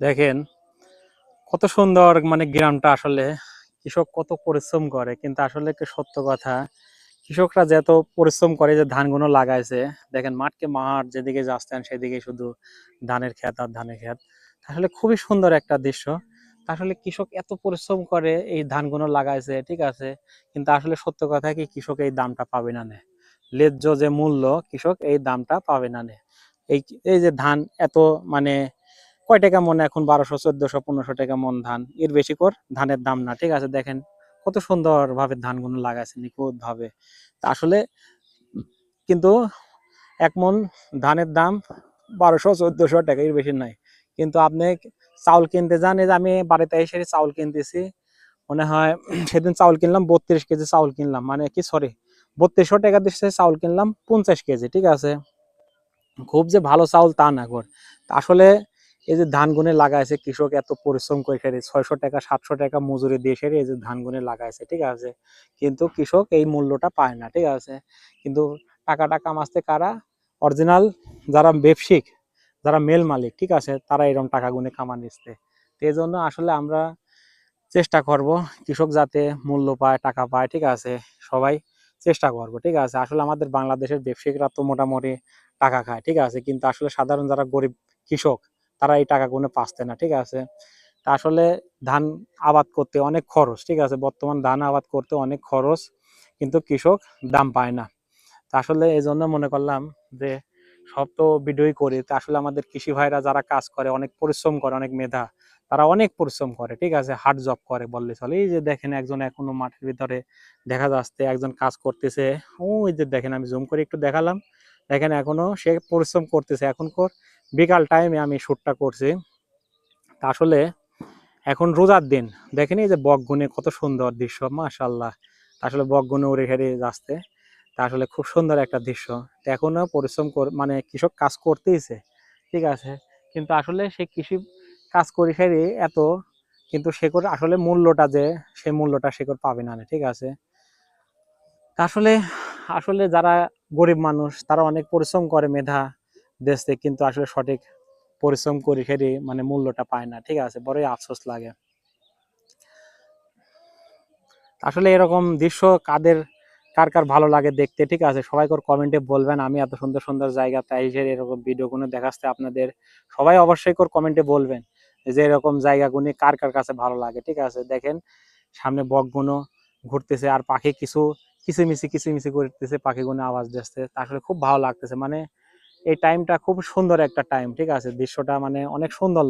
দেখেন কত সুন্দর মানে গ্রামটা আসলে। কৃষক কত পরিশ্রম করে, কিন্তু আসলে কি সত্য কথা, কৃষকরা যে এত পরিশ্রম করে যে ধানগুলো লাগাইছে, দেখেন মাঠকে মাঠ যেদিকে যাচ্ছেন সেদিকে শুধু ধানের ক্ষেত আর ধানের ক্ষেত। আসলে খুবই সুন্দর একটা দৃশ্য। আসলে কৃষক এত পরিশ্রম করে এই ধানগুলো লাগাইছে, ঠিক আছে, কিন্তু আসলে সত্য কথা কি কৃষক এই দামটা পাবে না নে, ন্যায্য যে মূল্য কৃষক এই দামটা পাবে না নে। এই এই যে ধান এত মানে কয় টাকা মন এখন, 1200 1400 1500 টাকা মন ধান, এর বেশি কর ধানের দাম না, ঠিক আছে। দেখেন কত সুন্দর ভাবে ধানগুলো লাগাইছে নিখুঁত ভাবে। তা আসলে কিন্তু এক মন ধানের দাম 1200 1400 টাকা, এর বেশি নাই। কিন্তু আপনি চাউল কিনতে যান, এই যে আমি বাড়িতে এসে চাউল কিনতেছি, মনে হয় সেদিন চাউল কিনলাম 32 কেজি চাউল কিনলাম, মানে কি সরি 3200 টাকা দিয়ে চাউল কিনলাম 50 কেজি, ঠিক আছে। খুব যে ভালো চাউল তা না কর। আসলে এই যে ধান গুনে লাগাইছে কৃষক এত পরিশ্রম করে, সেরে 600 টাকা 700 টাকা মজুরি দিয়ে সেরে এই যে ধান গুনে লাগাইছে, ঠিক আছে, কিন্তু কৃষক এই মূল্যটা পায় না, ঠিক আছে। কিন্তু টাকাটা কামাচ্ছে কারা? অরিজিনাল যারা ব্যবসায়িক, যারা মেল মালিক, ঠিক আছে, তারা এরকম টাকা গুনে কামান নিচ্ছে। এই জন্য আসলে আমরা চেষ্টা করব কৃষক যাতে মূল্য পায়, টাকা পায়, ঠিক আছে। সবাই চেষ্টা করব, ঠিক আছে। আসলে আমাদের বাংলাদেশের ব্যবসায়িকরা তো মোটামুটি টাকা খায়, ঠিক আছে, কিন্তু আসলে সাধারণ যারা গরিব কৃষক, তারা এই টাকাগুলো পাচ্ছে না, ঠিক আছে। তা আসলে ধান আবাদ করতে অনেক খরচ, ঠিক আছে, বর্তমান ধান আবাদ করতে অনেক খরচ, কিন্তু কৃষক দাম পায় না। তা আসলে এই জন্য মনে করলাম যে সব তো ভিডিওই করি, তা আসলে আমাদের কৃষি ভাইরা যারা কাজ করে অনেক পরিশ্রম করে, অনেক মেধা, তারা অনেক পরিশ্রম করে, ঠিক আছে, হার্ড জব করে বললে চলে। এই যে দেখেন একজন এখনো মাঠের ভিতরে দেখা যাচ্ছে, একজন কাজ করতেছে। ওই যে দেখেন, আমি জুম করে একটু দেখালাম, দেখেন এখনো সে পরিশ্রম করতেছে। এখন বিকাল টাইমে আমি শুটটা করছি। তা আসলে এখন রোজার দিন, দেখেন এই যে বকগুনে কত সুন্দর দৃশ্য, মাশাআল্লাহ। আসলে বকগুনে উড়ে হেরে যাচ্ছে। তা আসলে খুব সুন্দর একটা দৃশ্য। তো এখনো পরিশ্রম মানে কৃষক কাজ করতেইছে, ঠিক আছে, কিন্তু আসলে সে কৃষি কাজ করে হেরে এত, কিন্তু সে করে আসলে মূল্যটা যে সেই মূল্যটা সে করে পাবে না, ঠিক আছে। তা আসলে আসলে যারা গরিব মানুষ তারা অনেক পরিশ্রম করে মেধা দেশে, কিন্তু আসলে সঠিক পরিশ্রম করে হেরে মানে মূল্যটা পায় না, ঠিক আছে, বড়ই আফসোস লাগে। আসলে এরকম দৃশ্য কাদের কার কার ভালো লাগে দেখতে, ঠিক আছে, সবাই করে কমেন্টে বলবেন। আমি এত সুন্দর সুন্দর জায়গা তাই এরকম ভিডিও গুলো দেখাচ্ছি আপনাদের, সবাই অবশ্যই করে কমেন্টে বলবেন যে এরকম জায়গাগুলি কার কার কাছে ভালো লাগে, ঠিক আছে। দেখেন সামনে বকগুলো ঘুরতেছে আর পাখি কিছু কিচিমিচি কিচিমিচি করতেছে, পাখিগুলো আওয়াজ দিচ্ছে। আসলে খুব ভালো লাগতেছে, মানে এই টাইমটা খুব সুন্দর একটা টাইম, ঠিক আছে, দৃশ্যটা মানে অনেক সুন্দর।